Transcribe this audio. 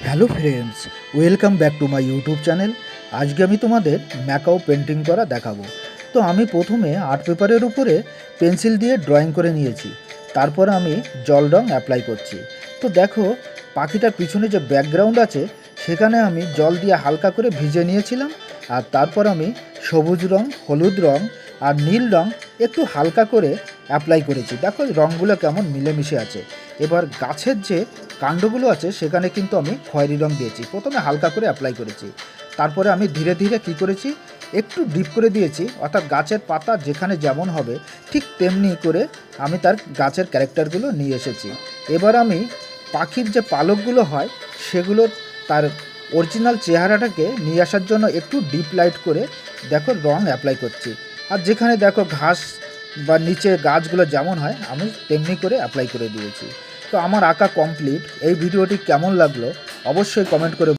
Hello friends, welcome back to my YouTube channel. আজকে আমি তোমাদের ম্যাকাও পেন্টিং করা দেখাবো। তো আমি প্রথমে আর্ট পেপারের উপরে পেন্সিল দিয়ে ড্রয়িং করে নিয়েছি। তারপর আমি জল রং অ্যাপ্লাই করছি। তো দেখো, পাখিটার পিছনে যে ব্যাকগ্রাউন্ড আছে সেখানে আমি জল দিয়ে হালকা করে ভিজে নিয়েছিলাম। আর তারপর আমি সবুজ রং, হলুদ রং আর নীল রং একটু হালকা করে অ্যাপ্লাই করেছি। দেখো রঙগুলো কেমন মিলেমিশে আছে। এবার গাছের যে কাণ্ডগুলো আছে সেখানে কিন্তু আমি খয়েরি রং দিয়েছি। প্রথমে হালকা করে অ্যাপ্লাই করেছি, তারপরে আমি ধীরে ধীরে কী করেছি, একটু ডিপ করে দিয়েছি। অর্থাৎ গাছের পাতা যেখানে যেমন হবে ঠিক তেমনি করে আমি তার গাছের ক্যারেক্টারগুলো নিয়ে এসেছি। এবার আমি পাখির যে পালকগুলো হয় সেগুলো তার অরিজিনাল চেহারাটাকে নিয়ে আসার জন্য একটু ডিপ লাইট করে দেখো রং অ্যাপ্লাই করছি। আর যেখানে দেখো ঘাস বা নিচে গাছগুলো যেমন হয় আমি তেমনি করে অ্যাপ্লাই করে দিয়েছি। তো আমার আঁকা কমপ্লিট। এই ভিডিওটি কেমন লাগলো অবশ্যই কমেন্ট করে